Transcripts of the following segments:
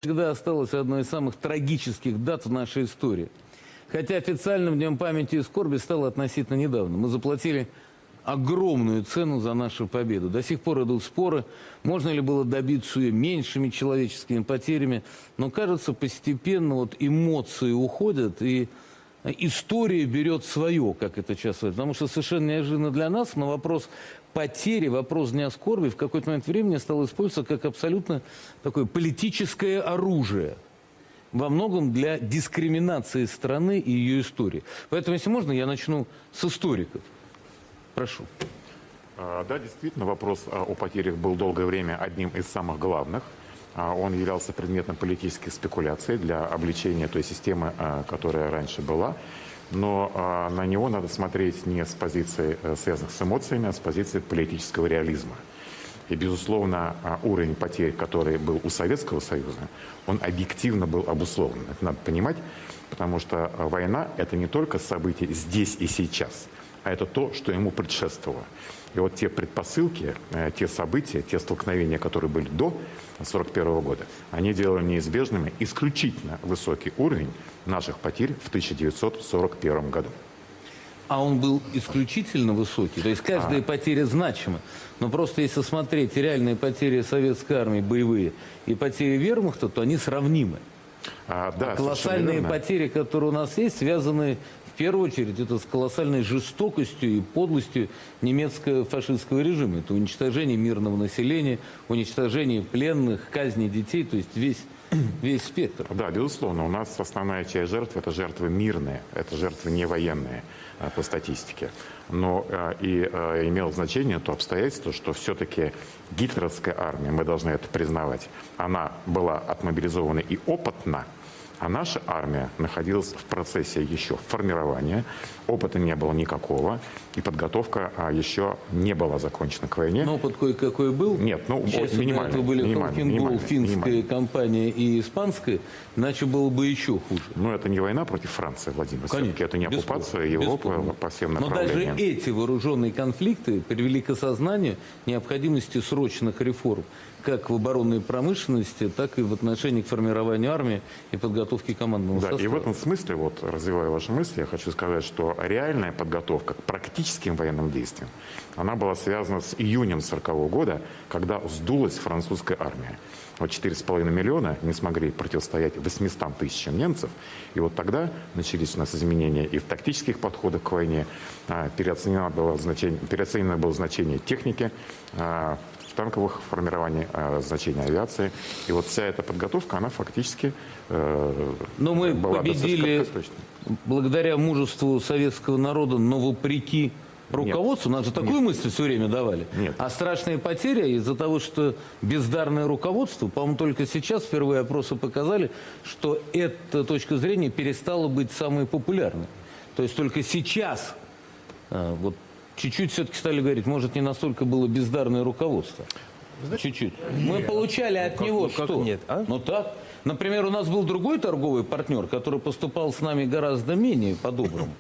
Всегда осталась одной из самых трагических дат в нашей истории. Хотя официальным Днем памяти и скорби стало относительно недавно. Мы заплатили огромную цену за нашу победу. До сих пор идут споры, можно ли было добиться ее меньшими человеческими потерями. Но, кажется, постепенно вот эмоции уходят, и история берет свое, как это часто. Потому что совершенно неожиданно для нас, но вопрос потери, вопрос Дня скорби в какой-то момент времени стал использоваться как абсолютно такое политическое оружие. Во многом для дискриминации страны и ее истории. Поэтому, если можно, я начну с историков. Прошу. Да, действительно, вопрос о потерях был долгое время одним из самых главных. Он являлся предметом политических спекуляций для обличения той системы, которая раньше была. Но на него надо смотреть не с позиции, связанных с эмоциями, а с позиции политического реализма. И, безусловно, уровень потерь, который был у Советского Союза, он объективно был обусловлен. Это надо понимать, потому что война – это не только событие здесь и сейчас, а это то, что ему предшествовало. И вот те предпосылки, те события, те столкновения, которые были до 1941 года, они делали неизбежными исключительно высокий уровень наших потерь в 1941 году. А он был исключительно высокий, то есть каждая потеря значима. Но просто если смотреть реальные потери советской армии, боевые, и потери вермахта, то они сравнимы. Да, колоссальные потери, которые у нас есть, связаны в первую очередь это с колоссальной жестокостью и подлостью немецко-фашистского режима. Это уничтожение мирного населения, уничтожение пленных, казни детей, то есть весь спектр. Да, безусловно, у нас основная часть жертв – это жертвы мирные, это жертвы не военные по статистике. Но имело значение то обстоятельство, что все-таки гитлеровская армия, мы должны это признавать, она была отмобилизована и опытна, а наша армия находилась в процессе еще формирования, опыта не было никакого, и подготовка еще не была закончена к войне. Но опыт кое-какой был? Нет, ну минимальный. Это были Холкингол, финская компания и испанская, иначе было бы еще хуже. Но это не война против Франции, Владимир. Все-таки это не оккупация Европы по всем направлениям. Но даже эти вооруженные конфликты привели к осознанию необходимости срочных реформ, как в оборонной промышленности, так и в отношении к формированию армии и подготовке командного состава. И в этом смысле, вот развивая ваши мысли, я хочу сказать, что реальная подготовка к практическим военным действиям, она была связана с июнем 1940 года, когда сдулась французская армия. Вот 4,5 миллиона не смогли противостоять 800 тысячам немцев. И вот тогда начались у нас изменения и в тактических подходах к войне. Переоценено было значение техники, танковых формирований, значение авиации. И вот вся эта подготовка, она фактически Но мы была победили благодаря мужеству советского народа, но вопреки руководству. Нам же такую мысль все время давали. Нет. А страшные потери из-за того, что бездарное руководство, по-моему, только сейчас впервые опросы показали, что эта точка зрения перестала быть самой популярной. То есть только сейчас вот чуть-чуть все-таки стали говорить, может, не настолько было бездарное руководство. Чуть-чуть. Мы получали от него что? Нет, а? Ну так. Например, у нас был другой торговый партнер, который поступал с нами гораздо менее по-доброму.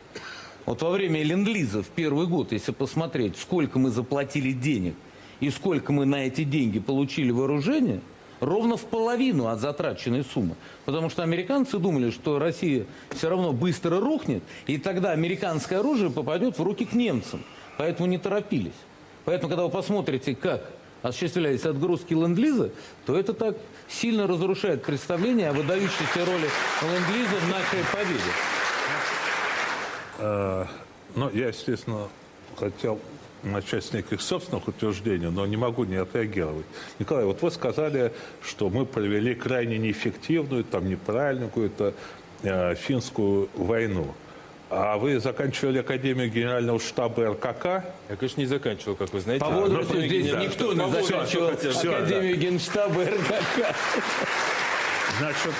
Вот во время ленд-лиза в первый год, если посмотреть, сколько мы заплатили денег и сколько мы на эти деньги получили вооружения, ровно в половину от затраченной суммы. Потому что американцы думали, что Россия все равно быстро рухнет, и тогда американское оружие попадет в руки к немцам. Поэтому не торопились. Поэтому, когда вы посмотрите, как осуществлялись отгрузки ленд-лиза, то это так сильно разрушает представление о выдающейся роли ленд-лиза в нашей победе. Ну, я, естественно, хотел начать с неких собственных утверждений, но не могу не отреагировать. Николай, вот вы сказали, что мы провели крайне неэффективную, там, неправильную какую-то финскую войну. А вы заканчивали Академию Генерального штаба РКК? Я, конечно, не заканчивал, как вы знаете. По возрасту здесь никто не заканчивал Академию Генштаба РКК. Значит,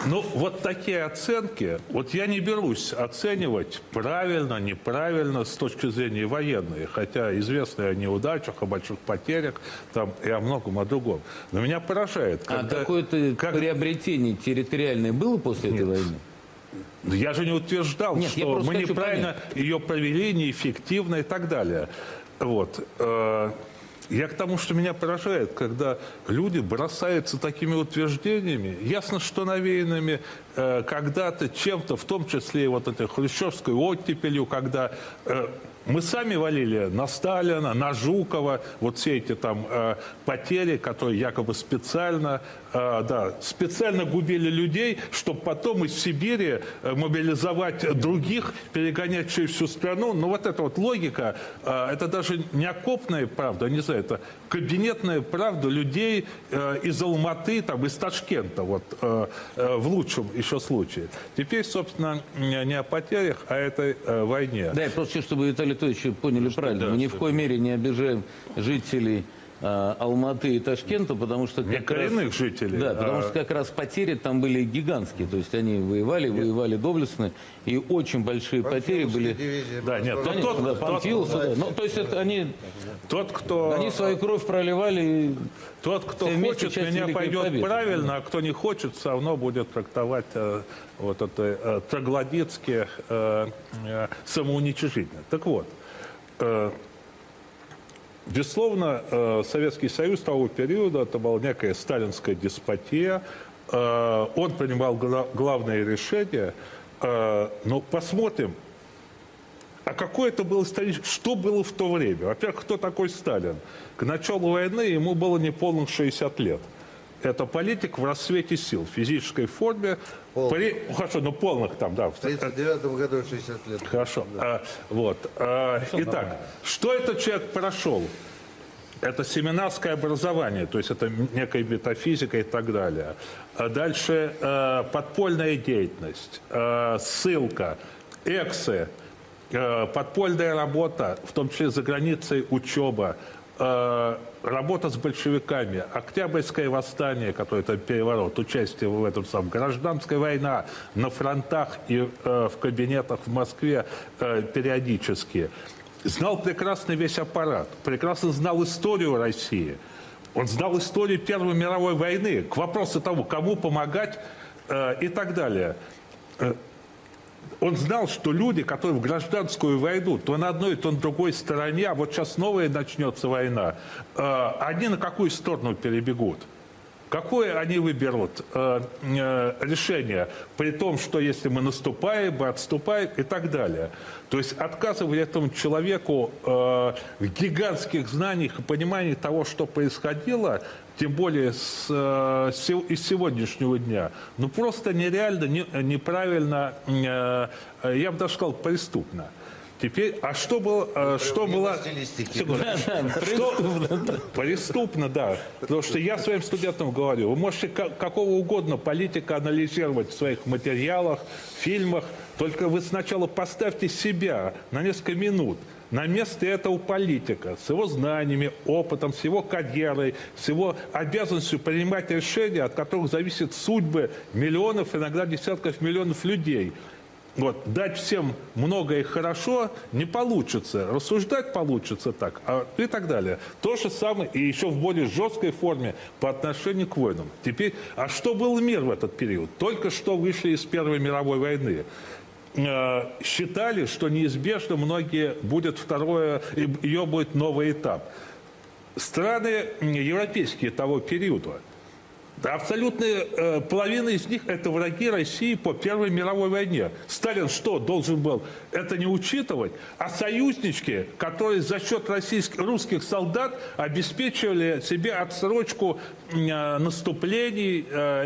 ну, вот такие оценки, вот я не берусь оценивать правильно, неправильно с точки зрения военной, хотя известно о неудачах, о больших потерях там, и о многом о другом. Но меня поражает, когда... А какое-то приобретение территориальное было после этой войны? Я же не утверждал, Нет, что мы неправильно ее провели, неэффективно и так далее. Вот. Я к тому, что меня поражает, когда люди бросаются такими утверждениями, ясно, что навеянными когда-то чем-то, в том числе и вот этой хрущевской оттепелью, когда мы сами валили на Сталина, на Жукова, вот все эти там потери, которые якобы специально губили людей, чтобы потом из Сибири мобилизовать других, перегонять через всю страну. Но вот эта вот логика, это даже не окопная правда, не знаю, это кабинетная правда людей из Алматы, там, из Ташкента, вот, в лучшем еще случае. Теперь, собственно, не о потерях, а о этой войне. Да, я просто хочу, чтобы Виталий Анатольевич поняли правильно. Мы ни в коей мере не обижаем жителей Алматы и Ташкента, потому что Не коренных жителей. Да, потому что как раз потери там были гигантские. То есть они воевали доблестно, и очень большие потери были. Дивизия. Да, нет, Конечно, да, Панфиловцы, да. Ну, то есть это они свою кровь проливали. Тот, кто все вместе хочет, часть меня Великой пойдет Победы. правильно, а кто не хочет, все равно будет трактовать вот это троглодитски самоуничижительно. Так вот, безусловно, Советский Союз того периода, это была некая сталинская деспотия, он принимал главные решения, но посмотрим, а какое это было историческое, что было в то время? Во-первых, кто такой Сталин? К началу войны ему было неполных 60 лет. Это политик в расцвете сил, в физической форме. Хорошо, ну полных там, да. В 1939 году 60 лет. Хорошо. Итак, что этот человек прошел? Это семинарское образование, то есть это некая метафизика и так далее. Дальше подпольная деятельность, ссылка, эксы, подпольная работа, в том числе за границей учеба, работа с большевиками, Октябрьское восстание, которое это переворот, участие в этом самом, гражданская война на фронтах и в кабинетах в Москве периодически. Знал прекрасно весь аппарат, прекрасно знал историю России. Он знал историю Первой мировой войны, к вопросу того, кому помогать и так далее. Он знал, что люди, которые в гражданскую войну, то на одной, то на другой стороне, а вот сейчас новая начнется война, они на какую сторону перебегут? Какое они выберут решение, при том, что если мы наступаем, мы отступаем и так далее. То есть отказывая этому человеку в гигантских знаниях и понимании того, что происходило, тем более из сегодняшнего дня, ну просто нереально, неправильно, я бы даже сказал, преступно. Теперь, а что было? Преступно, да. Потому что я своим студентам говорю, вы можете какого угодно политика анализировать в своих материалах, фильмах, только вы сначала поставьте себя на несколько минут на место этого политика с его знаниями, опытом, с его карьерой, с его обязанностью принимать решения, от которых зависят судьбы миллионов, иногда десятков миллионов людей. Вот, дать всем много и хорошо не получится. Рассуждать получится так, и так далее. То же самое и еще в более жесткой форме по отношению к войнам. Теперь, а что был мир в этот период? Только что вышли из Первой мировой войны. Считали, что неизбежно многие будет ее будет новый этап. Страны европейские того периода, абсолютная половина из них это враги России по Первой мировой войне. Сталин что, должен был это не учитывать? А союзнички, которые за счет русских солдат обеспечивали себе отсрочку наступлений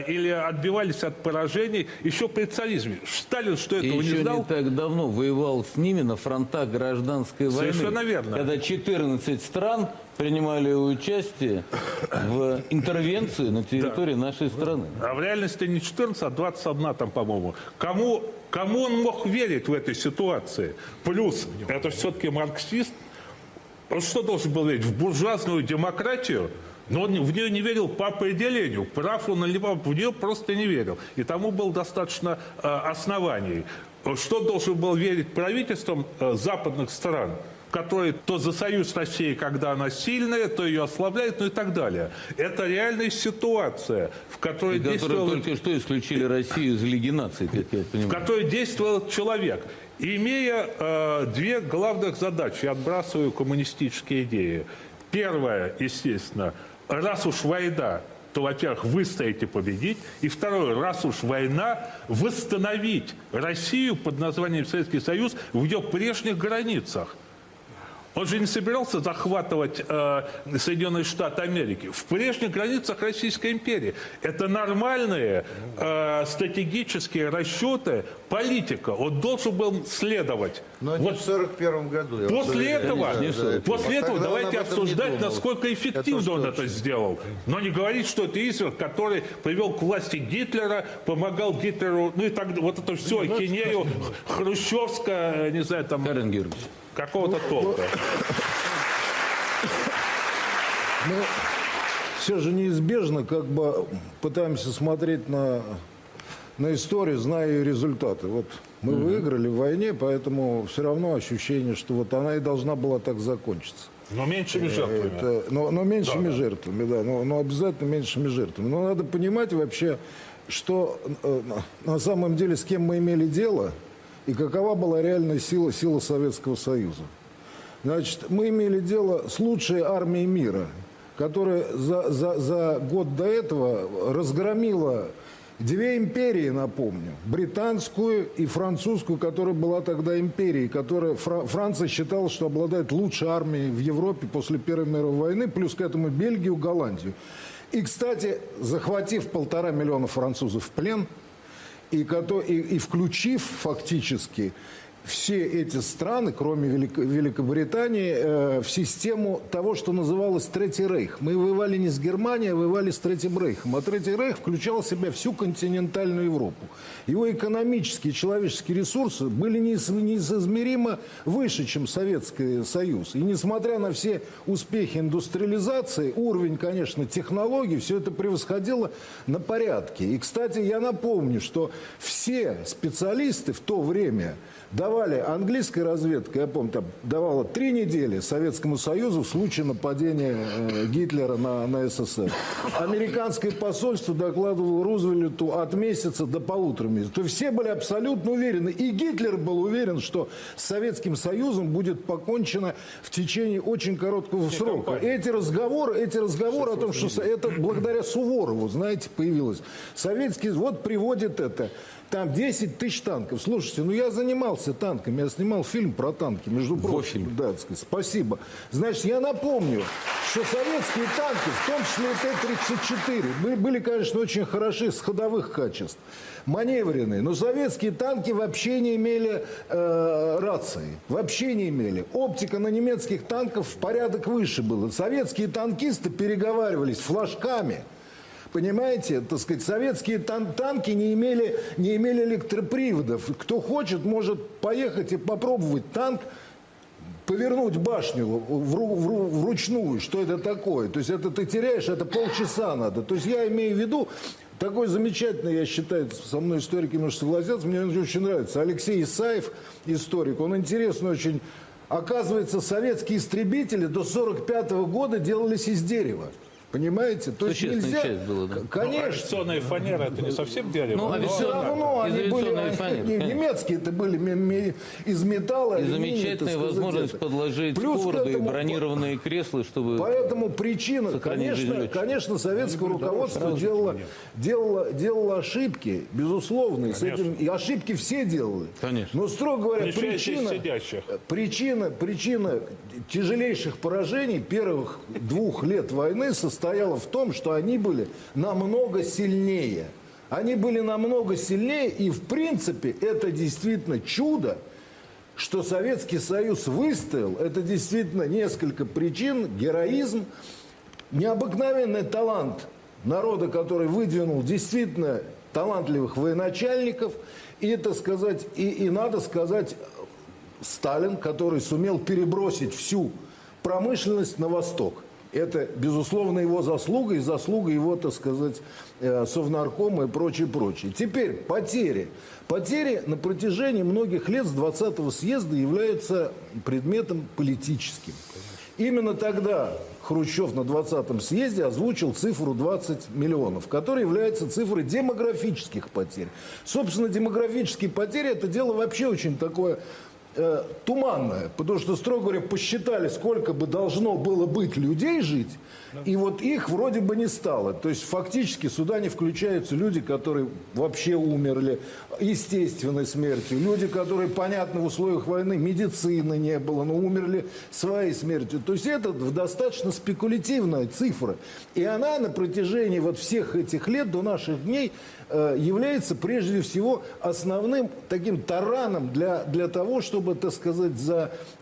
или отбивались от поражений еще при царизме. Сталин что этого и не знал? не так давно воевал с ними на фронтах гражданской войны. Совершенно верно. Когда 14 стран принимали участие в интервенции на территории нашей страны. А в реальности не 14, а 21 там, по-моему. Кому он мог верить в этой ситуации? Плюс, это все-таки марксист. Он что должен был верить? В буржуазную демократию? Но он в нее не верил по определению. Прав он или прав, в нее просто не верил. И тому было достаточно оснований. Что должен был верить правительством западных стран, которые то за союз России, когда она сильная, то ее ослабляет, ну и так далее. Это реальная ситуация, в которой действовал... только что исключили Россию из Лиги наций, как я понимаю. В которой действовал человек. Имея две главных задачи, я отбрасываю коммунистические идеи. Первое, естественно, раз уж война, то, во-первых, выстоять и победить. И второе, раз уж война, восстановить Россию под названием Советский Союз в ее прежних границах. Он же не собирался захватывать Соединенные Штаты Америки. В прежних границах Российской империи. Это нормальные стратегические расчеты политика. Он должен был следовать. Но не в 1941 году. я После уверен. этого, Вот тогда он давайте об этом не обсуждать, думал. насколько эффективно он это сделал. Но не говорить, что это Изверг, который привел к власти Гитлера, помогал Гитлеру, ну и так вот это все, ахинею хрущевская, не знаю, там Карен Георгиевич. какого-то толка. Ну, все же неизбежно, как бы пытаемся смотреть на историю, зная ее результаты. Вот мы выиграли в войне, поэтому все равно ощущение, что вот она и должна была так закончиться. Но меньшими жертвами. Но меньшими жертвами, да. Но обязательно меньшими жертвами. Но надо понимать вообще, что на самом деле с кем мы имели дело и какова была реальная сила Советского Союза. Значит, мы имели дело с лучшей армией мира, которая за год до этого разгромила две империи, напомню. Британскую и французскую, которая была тогда империей. Франция считала, что обладает лучшей армией в Европе после Первой мировой войны, плюс к этому Бельгию, Голландию. И, кстати, захватив 1,5 миллиона французов в плен и включив фактически все эти страны, кроме Великобритании, в систему того, что называлось Третий Рейх. Мы воевали не с Германией, а воевали с Третьим Рейхом. А Третий Рейх включал в себя всю континентальную Европу. Его экономические и человеческие ресурсы были несоизмеримо выше, чем Советский Союз. И несмотря на все успехи индустриализации, уровень, конечно, технологий, все это превосходило на порядки. И, кстати, я напомню, что все специалисты в то время давали, английская разведка, я помню, там, давала 3 недели Советскому Союзу в случае нападения Гитлера на СССР. Американское посольство докладывало Рузвельту от месяца до 1,5 месяца. То есть все были абсолютно уверены. И Гитлер был уверен, что с Советским Союзом будет покончено в течение очень короткого срока. Эти разговоры о том, что это благодаря Суворову, знаете, появилось. Советский, вот приводит это. Там 10 тысяч танков. Слушайте, я занимался танками, я снимал фильм про танки, между прочим. Да, так сказать, спасибо. Значит, я напомню, что советские танки, в том числе и Т-34, были, конечно, очень хороши с ходовых качеств, маневренные, но советские танки вообще не имели рации, вообще не имели. Оптика на немецких танках в порядок выше была. Советские танкисты переговаривались флажками. Понимаете, так сказать, советские танки не имели электроприводов. Кто хочет, может поехать и попробовать танк, повернуть башню вручную, что это такое. То есть это ты теряешь, это полчаса надо. То есть я имею в виду, такой замечательный, я считаю, со мной историки немножко согласятся, мне он очень нравится. Алексей Исаев, историк, он интересный очень. Оказывается, советские истребители до 1945 года делались из дерева. Понимаете? То есть нельзя... часть была, да. Конечно. Авиационная фанера, это не совсем дерево. Ну, Но все равно они были... Немецкие это были из металла. И замечательная возможность подложить сковороды и бронированные кресла, чтобы... Поэтому причина, конечно, советское руководство делало ошибки, безусловно. И, с этим, и ошибки все делали. Конечно. Но, строго говоря, причина тяжелейших поражений первых 2 лет войны состояла в том, что они были намного сильнее. Они были намного сильнее, и в принципе это действительно чудо, что Советский Союз выстоял. Это действительно несколько причин: героизм, необыкновенный талант народа, который выдвинул действительно талантливых военачальников, и, так сказать, и надо сказать, Сталин, который сумел перебросить всю промышленность на восток. Это, безусловно, его заслуга и заслуга его, так сказать, Совнаркома и прочее, прочее. Теперь потери. Потери на протяжении многих лет с 20-го съезда являются предметом политическим. Именно тогда Хрущев на 20-м съезде озвучил цифру 20 миллионов, которая является цифрой демографических потерь. Собственно, демографические потери – это дело вообще очень такое туманная, потому что, строго говоря, посчитали, сколько бы должно было быть людей жить, и вот их вроде бы не стало. То есть фактически сюда не включаются люди, которые вообще умерли естественной смертью, люди, которые, понятно, в условиях войны медицины не было, но умерли своей смертью. То есть это достаточно спекулятивная цифра. И она на протяжении вот всех этих лет до наших дней является прежде всего основным таким тараном для того, чтобы, так сказать,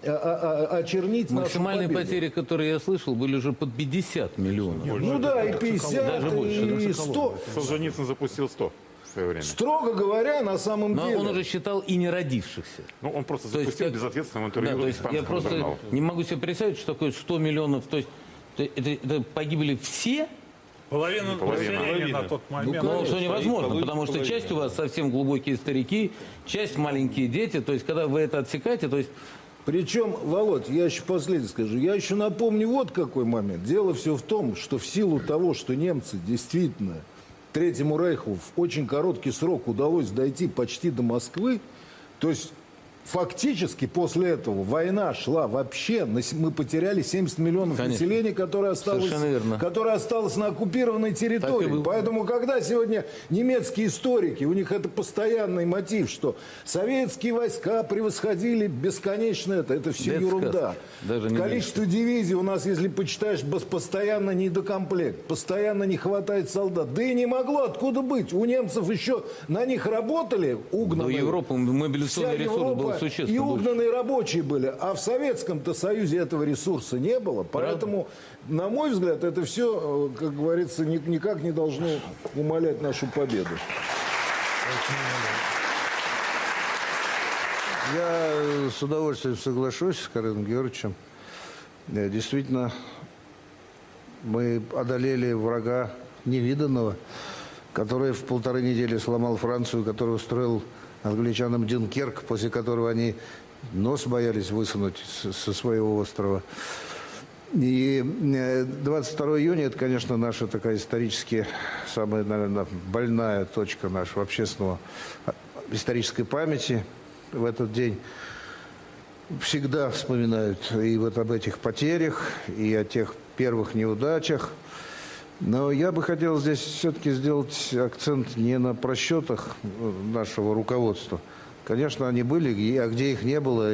очернить нашу Максимальные победу. потери, которые я слышал, были уже под 50 миллионов. Ну да, и 50, Даже больше, и 100. Солженицын запустил 100 в свое время. Строго говоря, на самом Но деле... он уже считал и не родившихся. Ну, он просто То есть запустил как- безответственное Да, интервью то есть я испанскому просто журналу. не могу себе представить, что такое 100 миллионов. То есть это погибли все? Половина населения на тот момент. Ну, что невозможно, половина, потому что половина. часть у вас совсем глубокие старики, часть маленькие дети. То есть когда вы это отсекаете, то есть Причем, Володь, я еще последнее скажу. Я еще напомню вот какой момент. Дело все в том, что в силу того, что немцы действительно Третьему Рейху в очень короткий срок удалось дойти почти до Москвы, то есть фактически после этого война шла вообще, мы потеряли 70 миллионов Конечно. населения, которое Совершенно верно. осталось на оккупированной Так и территории. было. Поэтому, когда сегодня немецкие историки, у них это постоянный мотив, что советские войска превосходили бесконечно это все Это ерунда. сказка. Даже не Количество дивизий у нас, если почитаешь, постоянно недокомплект, постоянно не хватает солдат. Да и не могло откуда быть. У немцев еще на них работали у угнанные. Европы мобилизационный Вся ресурс был Европа и существенно больше. угнанные рабочие были. А в Советском-то Союзе этого ресурса не было. Поэтому, на мой взгляд, это все, как говорится, никак не должно умалять нашу победу. Я с удовольствием соглашусь с Кареном Георгиевичем. Действительно, мы одолели врага невиданного, который в 1,5 недели сломал Францию, который устроил англичанам Дюнкерк, после которого они нос боялись высунуть со своего острова. И 22 июня – это, конечно, наша такая исторически самая, наверное, больная точка нашего общественного исторической памяти. В этот день всегда вспоминают и вот об этих потерях, и о тех первых неудачах. Но я бы хотел здесь все-таки сделать акцент не на просчетах нашего руководства. Конечно, они были, а где их не было,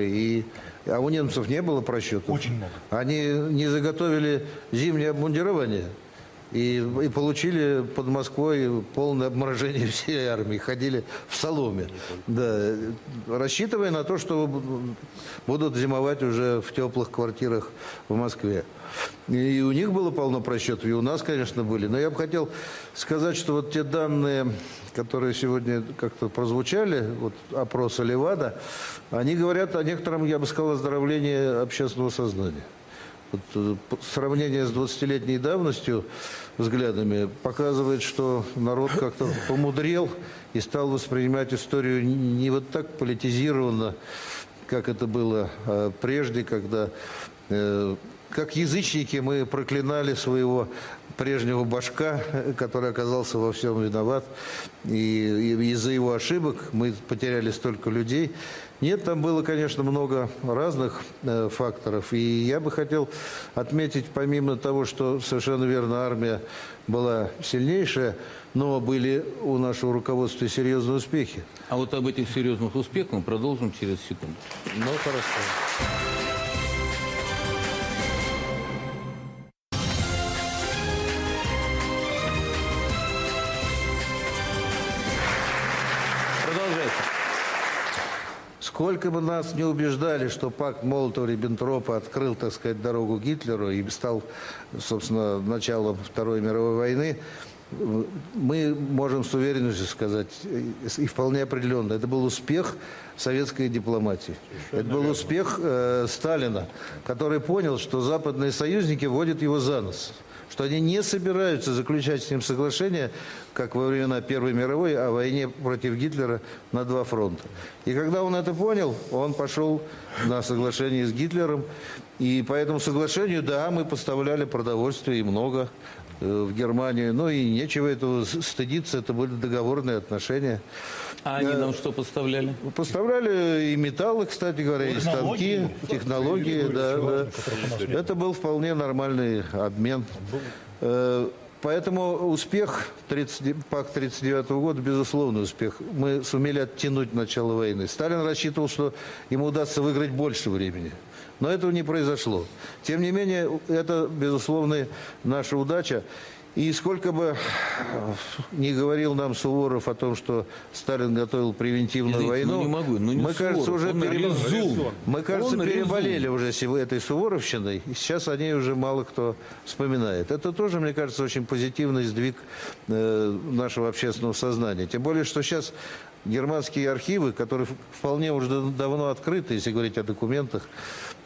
а у немцев не было просчетов. Очень много. Они не заготовили зимнее обмундирование и получили под Москвой полное обморожение всей армии, ходили в соломе, да, рассчитывая на то, что будут зимовать уже в теплых квартирах в Москве. И у них было полно просчетов, и у нас, конечно, были. Но я бы хотел сказать, что вот те данные, которые сегодня как-то прозвучали, вот опроса Левада, они говорят о некотором, я бы сказал, оздоровлении общественного сознания. Вот, сравнение с 20-летней давностью взглядами показывает, что народ как-то помудрел и стал воспринимать историю не вот так политизированно, как это было прежде, когда... Как язычники мы проклинали своего прежнего башка, который оказался во всем виноват, и из-за его ошибок мы потеряли столько людей. Нет, там было, конечно, много разных факторов, и я бы хотел отметить, помимо того, что совершенно верно, армия была сильнейшая, но были у нашего руководства и серьезные успехи. А вот об этих серьезных успехах мы продолжим через секунду. Ну, хорошо. Продолжайте. Сколько бы нас не убеждали, что пакт Молотова-Риббентропа открыл, так сказать, дорогу Гитлеру и стал, собственно, началом Второй мировой войны, мы можем с уверенностью сказать, и вполне определенно, это был успех советской дипломатии. Это был успех Сталина, который понял, что западные союзники водят его за нос. Что они не собираются заключать с ним соглашение, как во времена Первой мировой, о войне против Гитлера на два фронта. И когда он это понял, он пошел на соглашение с Гитлером. И по этому соглашению, да, мы поставляли продовольствие и много в Германию. Ну и нечего этого стыдиться, это были договорные отношения. А они нам что поставляли? Поставляли и металлы, кстати говоря, и станки, технологии. Да. Это был вполне нормальный обмен. Поэтому успех пакт 1939 года, безусловный успех. Мы сумели оттянуть начало войны. Сталин рассчитывал, что ему удастся выиграть больше времени. Но этого не произошло. Тем не менее, это, безусловно, наша удача. И сколько бы ни говорил нам Суворов о том, что Сталин готовил превентивную войну, мы, кажется, уже переболели уже этой суворовщиной, и сейчас о ней уже мало кто вспоминает. Это тоже, мне кажется, очень позитивный сдвиг нашего общественного сознания. Тем более, что сейчас германские архивы, которые вполне уже давно открыты, если говорить о документах,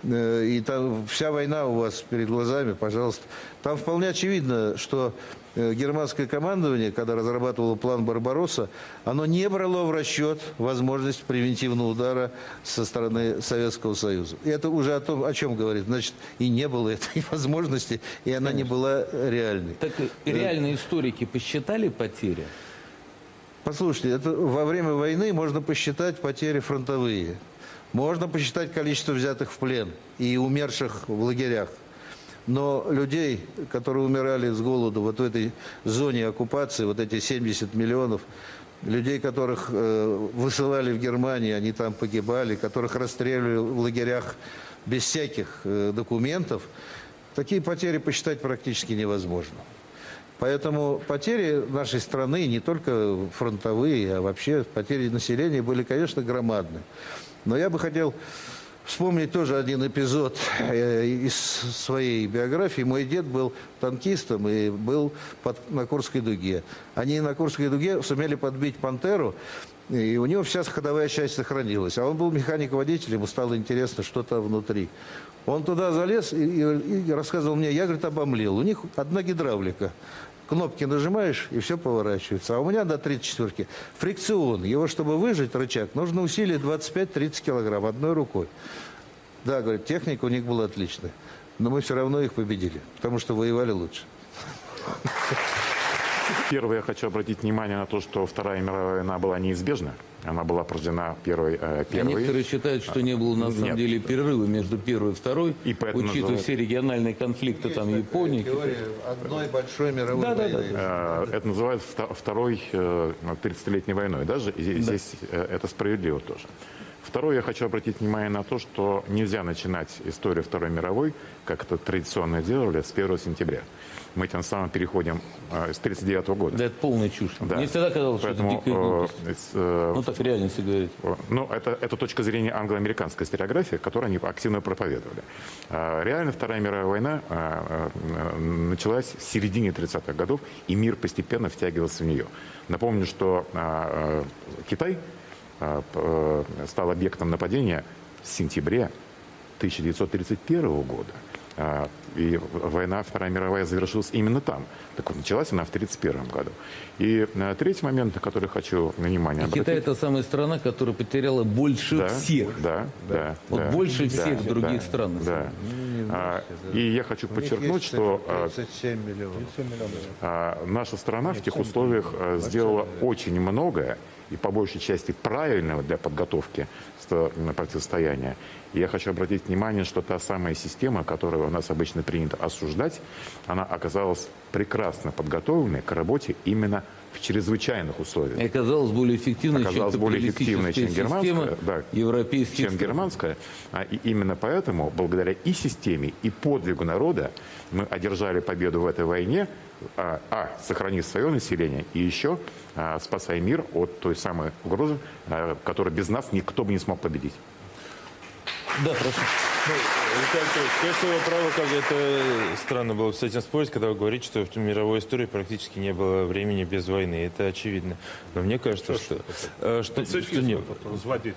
и там вся война у вас перед глазами, пожалуйста. Там вполне очевидно, что германское командование, когда разрабатывало план «Барбаросса», оно не брало в расчет возможность превентивного удара со стороны Советского Союза. И это уже о чем говорит. Значит, и не было этой возможности, и она не была реальной. Так реальные историки посчитали потери? Послушайте, это во время войны можно посчитать потери фронтовые. Можно посчитать количество взятых в плен и умерших в лагерях. Но людей, которые умирали с голоду вот в этой зоне оккупации, вот эти 70 миллионов, людей, которых высылали в Германию, они там погибали, которых расстреливали в лагерях без всяких документов, такие потери посчитать практически невозможно. Поэтому потери нашей страны, не только фронтовые, а вообще потери населения были, конечно, громадны. Но я бы хотел вспомнить тоже один эпизод из своей биографии. Мой дед был танкистом и был на Курской дуге. Они на Курской дуге сумели подбить «Пантеру», и у него вся ходовая часть сохранилась. А он был механик-водитель, ему стало интересно, что там внутри. Он туда залез и рассказывал мне, я, говорит, обомлел. У них одна гидравлика. Кнопки нажимаешь, и все поворачивается. А у меня до 34-ки фрикцион. Его, чтобы выжать рычаг, нужно усилие 25-30 килограмм одной рукой. Да, говорит, техника у них была отличная. Но мы все равно их победили, потому что воевали лучше. Первое, я хочу обратить внимание на то, что Вторая мировая война была неизбежна. Она была порождена первой. Некоторые считают, что не было на самом деле перерыва между первой и второй, и учитывая все региональные конфликты, там Японии. Одной большой мировой войны. Это называют второй 30-летней войной. Даже здесь это справедливо тоже. Второе, я хочу обратить внимание на то, что нельзя начинать историю Второй мировой, как это традиционно делали, с 1 сентября. Мы тем самым переходим с 1939 года. Да, это полная чушь. Да. Мне всегда казалось, что это дикая глупость. Ну, так в реальности говорить. Ну, это точка зрения англо-американской историографии, которую они активно проповедовали. Реально Вторая мировая война началась в середине 30-х годов, и мир постепенно втягивался в нее. Напомню, что Китай стал объектом нападения в сентябре 1931 года. И война Вторая мировая завершилась именно там. Так вот, началась она в 1931 году. И третий момент, на который хочу внимание обратить. Китай — это самая страна, которая потеряла больше всех. Больше всех других стран. Да. И я хочу подчеркнуть, что 37 миллионов. Наша страна в тех условиях сделала очень многое, и по большей части правильного для подготовки противостояния. И я хочу обратить внимание, что та самая система, которую у нас обычно принято осуждать, она оказалась прекрасно подготовленной к работе именно в чрезвычайных условиях. И оказалась более эффективной, чем германская, да, европейская. Чем германская. И именно поэтому, благодаря и системе, и подвигу народа, мы одержали победу в этой войне, сохранив свое население, и еще спасая мир от той самой угрозы, которую без нас никто бы не смог победить. Да, прошу. Виталий Анатольевич, конечно, вы правы, как это странно было с этим спорить, когда вы говорите, что в мировой истории практически не было времени без войны. Это очевидно. Но мне кажется, что нет. Разводить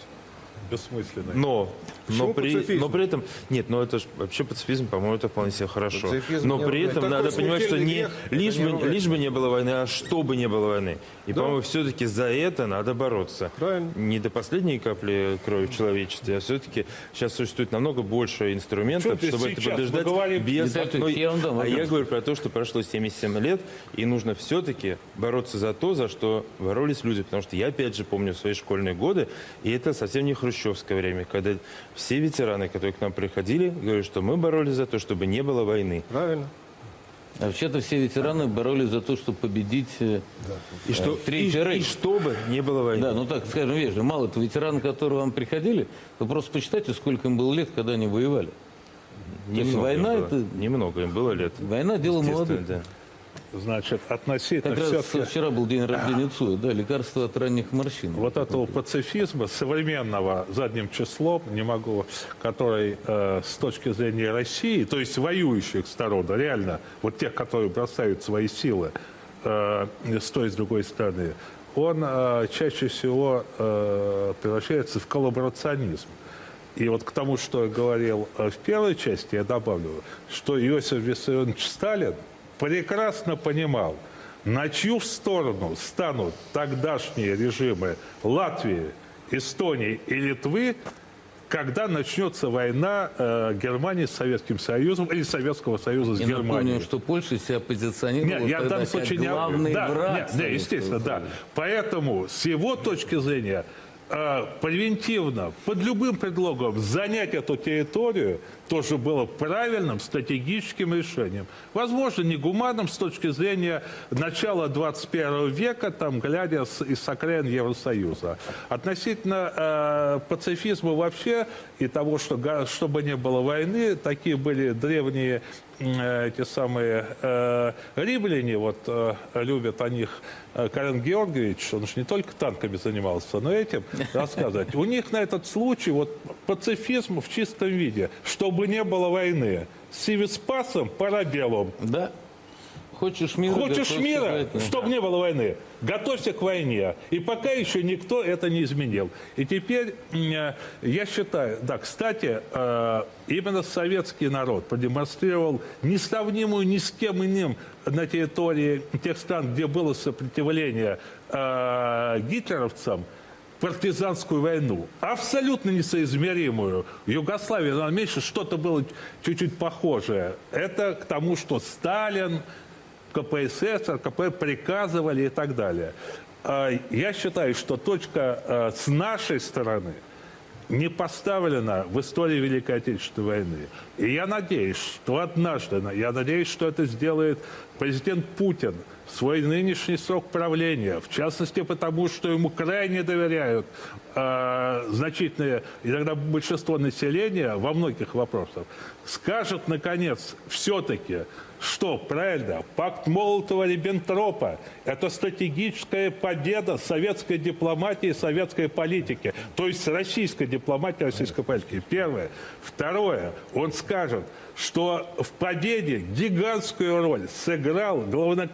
бессмысленный. Но Почему пацифизм? но при этом... Нет, но это же вообще пацифизм, по-моему, это вполне себе хорошо. Пацифизм Но не при этом такой надо понимать, что смертельный не, грех, лишь бы не было войны, а чтобы не было войны. И, по-моему, все-таки за это надо бороться. Правильно. Не до последней капли крови в человечестве, а все-таки сейчас существует намного больше инструментов, Что ты чтобы это сейчас? побеждать Мы говорим- без Виталий одной... Анатольевич, я вам дам А я вопрос. говорю про то, что прошло 77 лет, и нужно все-таки бороться за то, за что боролись люди. Потому что я, опять же, помню свои школьные годы, и это совсем не хрущевское время, когда все ветераны, которые к нам приходили, говорят, что мы боролись за то, чтобы не было войны. Правильно. А вообще-то все ветераны боролись за то, чтобы победить И, что, Третий и Рейх. чтобы не было войны. Да, ну так скажем вежливо. Мало того, ветераны, которые вам приходили, вы просто посчитайте, сколько им было лет, когда они воевали. То есть Немного война им было. это... Немного им было лет. Война дело Естественно, молодых. да. Значит, относительно Как раз все-таки вчера был день рождения Цоя, да, лекарство от ранних морщин. вот этого пацифизма современного задним числом, не могу, который с точки зрения России, то есть воюющих сторон, реально, вот тех, которые бросают свои силы с той и с другой стороны, он чаще всего превращается в коллаборационизм. И вот к тому, что я говорил в первой части, я добавлю, что Иосиф Виссарионович Сталин прекрасно понимал, на чью сторону станут тогдашние режимы Латвии, Эстонии и Литвы, когда начнется война Германии с Советским Союзом или Советского Союза с И Германией. напомню, что Польша себя позиционировала Нет, я в тогда данном как случае не... главный Да, враг. нет, да, естественно, да. Поэтому с его точки зрения превентивно, под любым предлогом занять эту территорию тоже было правильным стратегическим решением. Возможно, негуманным с точки зрения начала 21 века, там, глядя из окраин Евросоюза. Относительно пацифизма вообще и того, что, чтобы не было войны, такие были древние эти самые римляне, вот любят о них Карен Георгиевич, он же не только танками занимался, но этим рассказывать. У них на этот случай вот пацифизм в чистом виде, чтобы не было войны. Сивис пасом, парабеллум. Да. Хочешь мира, Хочешь готовься к мира, войне. чтобы не было войны, готовься к войне. И пока еще никто это не изменил. И теперь я считаю, да, кстати, именно советский народ продемонстрировал несравнимую ни с кем иным на территории тех стран, где было сопротивление гитлеровцам, партизанскую войну, абсолютно несоизмеримую. В Югославии, но меньше что-то было чуть-чуть похожее. Это к тому, что Сталин, КПСС, РКП приказывали и так далее. Я считаю, что точка с нашей стороны не поставлена в истории Великой Отечественной войны. И я надеюсь, что однажды, я надеюсь, что это сделает президент Путин в свой нынешний срок правления, в частности потому, что ему крайне доверяют значительное, иногда большинство населения во многих вопросах, скажет, наконец, все-таки, что, правильно, пакт Молотова-Риббентропа – это стратегическая победа советской дипломатии и советской политики, то есть российской дипломатии и российской политики. Первое. Второе. Он скажет, что в победе гигантскую роль сыграл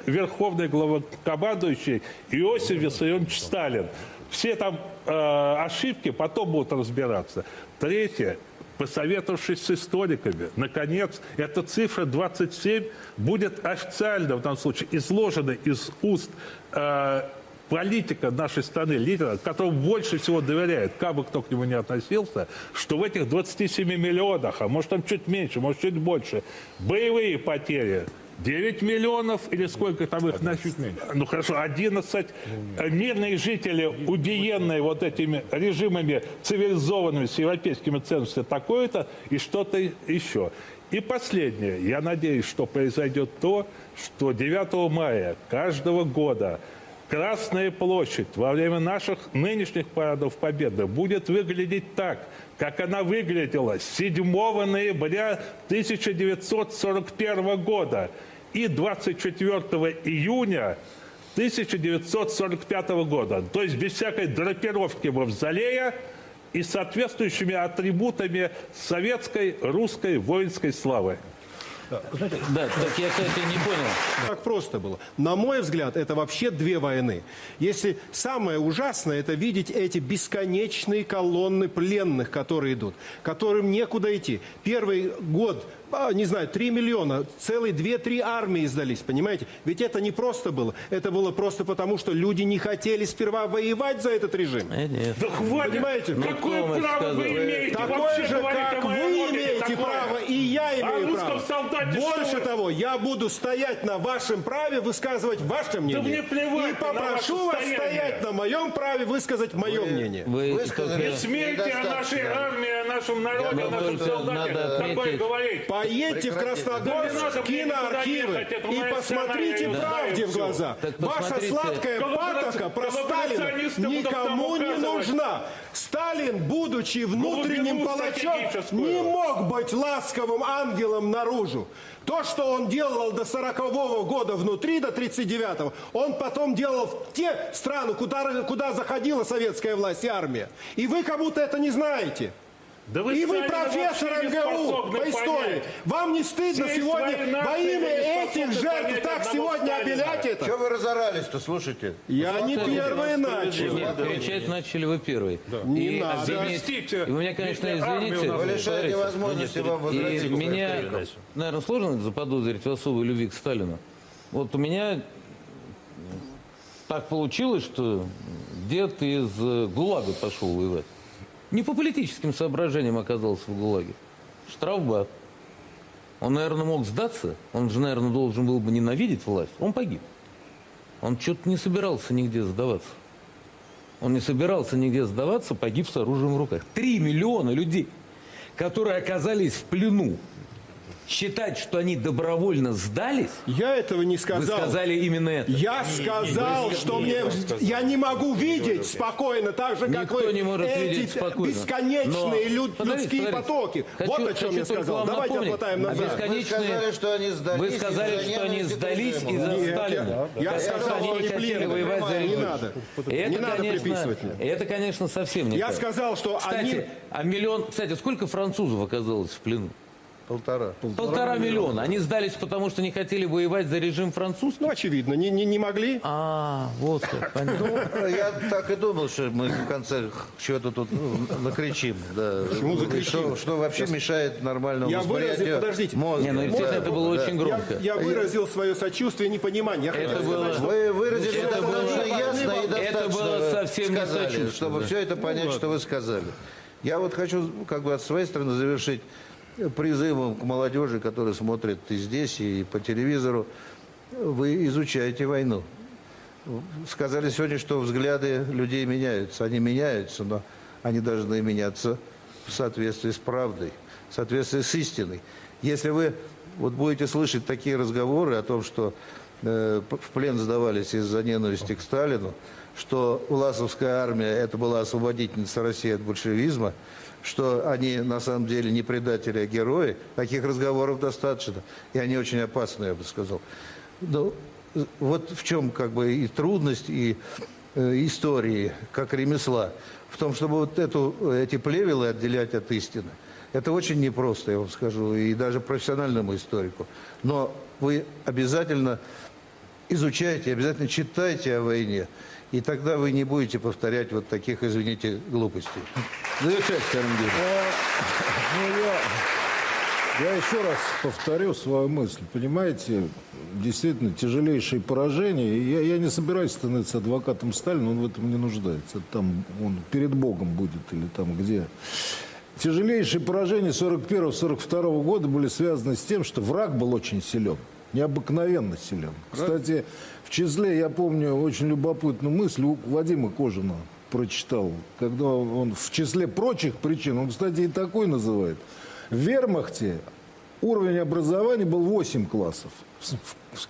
верховный главнокомандующий Иосиф Виссарионович Сталин. Все там ошибки потом будут разбираться. Третье. Посоветовавшись с историками, наконец, эта цифра 27 будет официально, в данном случае, изложена из уст политика нашей страны, лидера, которому больше всего доверяет, как бы кто к нему ни относился, что в этих 27 миллионах, а может там чуть меньше, может чуть больше, боевые потери 9 миллионов или сколько там их на чуть меньше? Ну хорошо, 11 мирные жители, убиенные вот этими режимами цивилизованными, с европейскими ценностями, такое-то и что-то еще. И последнее. Я надеюсь, что произойдет то, что 9 мая каждого года Красная площадь во время наших нынешних парадов Победы будет выглядеть так, как она выглядела 7 ноября 1941 года и 24 июня 1945 года. То есть без всякой драпировки мавзолея и соответствующими атрибутами советской, русской, воинской славы. Да, так я, кстати, не понял. Так просто было. На мой взгляд, это вообще две войны. Если самое ужасное, это видеть эти бесконечные колонны пленных, которые идут, которым некуда идти. Первый год, не знаю, 3 миллиона, целые 2-3 армии сдались, понимаете? Ведь это не просто было. Это было просто потому, что люди не хотели сперва воевать за этот режим. Нет. Да хватит! Понимаете? Какое кто вам право сказал? вы имеете Такое вообще же, говорить как о вы моем опыте имеете такое? право, и я О имею русском право. солдате что Больше вы? того, я буду стоять на вашем праве высказывать ваше мнение. мне плевать и на попрошу ваше вас стояние. стоять на моем праве высказать мое мнение. Вы Высказали. только- Не смейте о нашей армии, о нашем народе, о нашем только солдате надо такое отметить- говорить. Поедьте в Да не Красногорск, надо в мне никуда киноархивы ехать, это и моя посмотрите страна, я правде знаю в всё. глаза. Так Ваша посмотрите. сладкая патока про Сталина Коллаборационисты будут никому там не указывать. нужна. Сталин, будучи внутренним Глубину палачом, стратегическую. не мог быть ласковым ангелом наружу. То, что он делал до 40-го года внутри, до 39-го, он потом делал в те страны, куда заходила советская власть и армия. И вы как будто это не знаете. Да И вы Сталина профессор вообще не МГУ способны по истории. понять. Вам не стыдно Всей сегодня своей во нации имя вы не этих способны жертв понять так одного сегодня Сталина. обелять это? Чего вы разорались-то, слушайте? Я не первый начал. Нет, кричать начали вы первый. Не И надо. Известите. И вы меня, конечно, Если армию извините. надо- Вы лишаете возможности вам И возвратиться. меня, наверное, сложно заподозрить в особой любви к Сталину. Вот у меня так получилось, что дед из ГУЛАГа пошел воевать. Не по политическим соображениям оказался в ГУЛАГе. Штрафбат. Он, наверное, мог сдаться. Он же, наверное, должен был бы ненавидеть власть. Он погиб. Он что-то не собирался нигде сдаваться. Он не собирался нигде сдаваться, погиб с оружием в руках. 3 миллиона людей, которые оказались в плену. Считать, что они добровольно сдались, Я этого не вы сказал. сказали именно это. Я сказал, что я не могу видеть спокойно, так же, как Никто вы, не может видеть эти спокойно. бесконечные Но- людские Подождите. потоки. Хочу- Вот о чем хочу я только сказал. вам Давайте напомнить. отмотаем А назад. бесконечные- Вы сказали, что они сдались. Вы сказали, из-за что они ненависти к сдались режиму. из-за Нет, Сталина. я Так сказал, что они что не они хотели пленные. воевать за Не режим. надо. Это, Не надо конечно, приписывать мне. это, конечно, совсем не Я так. сказал, что Кстати, Кстати, сколько французов оказалось в плену? 1,5. 1,5 миллиона. Они сдались, потому что не хотели воевать за режим французский? ну, очевидно, не могли. Вот как, понятно. Я так и думал, что мы в конце чего-то тут накричим. Да. Почему закричим? Что вообще мешает нормальному Я выразил, восприятию подождите. мозга. Не, ну, естественно, это было очень громко. Я выразил свое сочувствие и непонимание. Я хотел Это сказать, было- что Вы выразили Это достаточно было- ясно и это достаточно было совсем не сказали, сочувствие, чтобы да. все это понять, что вы сказали. Я вот хочу как бы от своей стороны завершить призывом к молодежи, которая смотрит и здесь, и по телевизору. Вы изучаете войну. Сказали сегодня, что взгляды людей меняются. Они меняются, но они должны меняться в соответствии с правдой, в соответствии с истиной. Если вы вот будете слышать такие разговоры о том, что в плен сдавались из-за ненависти к Сталину, что Власовская армия это была освободительница России от большевизма, что они на самом деле не предатели, а герои, таких разговоров достаточно. И они очень опасны, я бы сказал. Но вот в чем как бы и трудность, и истории, как ремесла, в том, чтобы вот эти плевелы отделять от истины. Это очень непросто, я вам скажу, и даже профессиональному историку. Но вы обязательно изучайте, обязательно читайте о войне, и тогда вы не будете повторять вот таких, извините, глупостей. Завершайте, Карен Георгиевич. Я еще раз повторю свою мысль. Понимаете, действительно тяжелейшие поражения. Я не собираюсь становиться адвокатом Сталина, он в этом не нуждается. Там он перед Богом будет или там где. Тяжелейшие поражения 41-42 года были связаны с тем, что враг был очень силен. Необыкновенно силен. Кстати, в числе, я помню очень любопытную мысль у Вадима Кожина прочитал, когда он в числе прочих причин, он, кстати, и такой называет. В вермахте уровень образования был 8 классов.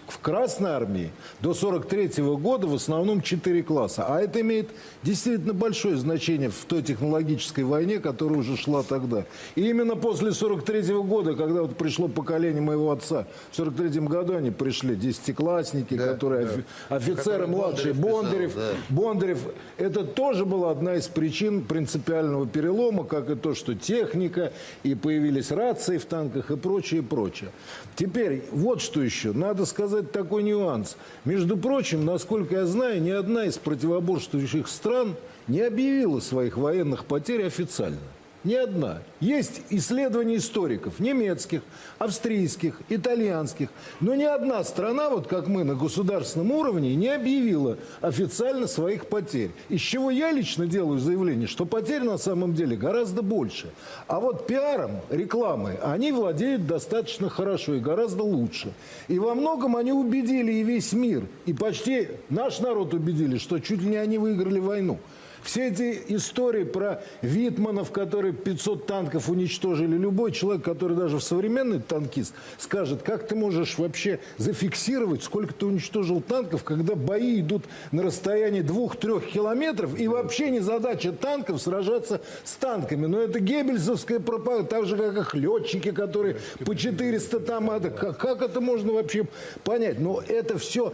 в Красной армии до 43-го года в основном 4 класса. А это имеет действительно большое значение в той технологической войне, которая уже шла тогда. И именно после 43-го года, когда вот пришло поколение моего отца, в 43-м году они пришли, десятиклассники, которые офицеры младшие, Бондарев. Это тоже была одна из причин принципиального перелома, как и то, что техника, и появились рации в танках и прочее, прочее. Теперь, вот что еще. Надо сказать такой нюанс. Между прочим, насколько я знаю, ни одна из противоборствующих стран не объявила своих военных потерь официально. Ни одна. Есть исследования историков, немецких, австрийских, итальянских. Но ни одна страна, вот как мы на государственном уровне, не объявила официально своих потерь. Из чего я лично делаю заявление, что потерь на самом деле гораздо больше. А вот пиаром, рекламой, они владеют достаточно хорошо и гораздо лучше. И во многом они убедили и весь мир. И почти наш народ убедили, что чуть ли не они выиграли войну. Все эти истории про Витманов, которые 500 танков уничтожили, любой человек, который даже современный танкист, скажет, как ты можешь вообще зафиксировать, сколько ты уничтожил танков, когда бои идут на расстоянии 2-3 километров, и вообще не задача танков сражаться с танками. Но это геббельсовская пропаганда, так же, как их летчики, которые по 400 там, как это можно вообще понять? Но это все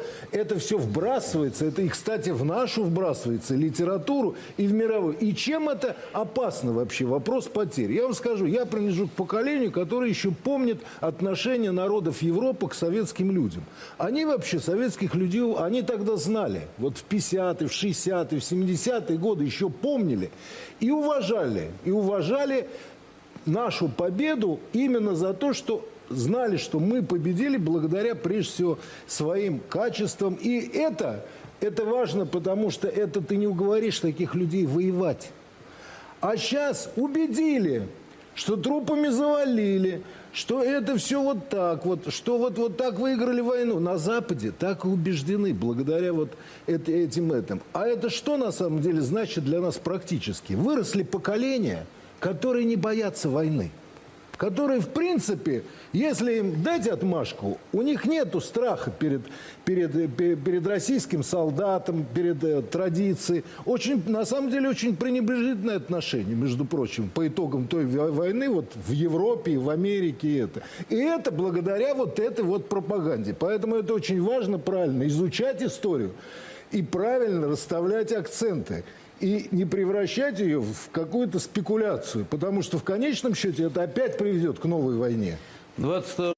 вбрасывается, это и, кстати, в нашу вбрасывается литературу, и в мировую. И чем это опасно вообще? Вопрос потерь. Я вам скажу, я принадлежу к поколению, которое еще помнит отношение народов Европы к советским людям. Они вообще, советских людей, они тогда знали. Вот в 50-е, в 60-е, в 70-е годы еще помнили и уважали. И уважали нашу победу именно за то, что знали, что мы победили благодаря, прежде всего, своим качествам. И это важно, потому что это ты не уговоришь таких людей воевать. А сейчас убедили, что трупами завалили, что это все вот так вот, что вот так выиграли войну. На Западе так и убеждены, благодаря вот этим. А это что на самом деле значит для нас практически? Выросли поколения, которые не боятся войны. Которые, в принципе, если им дать отмашку, у них нету страха перед российским солдатом, перед традицией. На самом деле, очень пренебрежительное отношение, между прочим, по итогам той войны вот в Европе и в Америке. И это благодаря вот этой вот пропаганде. Поэтому это очень важно, правильно, изучать историю и правильно расставлять акценты. И не превращать ее в какую-то спекуляцию, потому что в конечном счете это опять приведет к новой войне. 22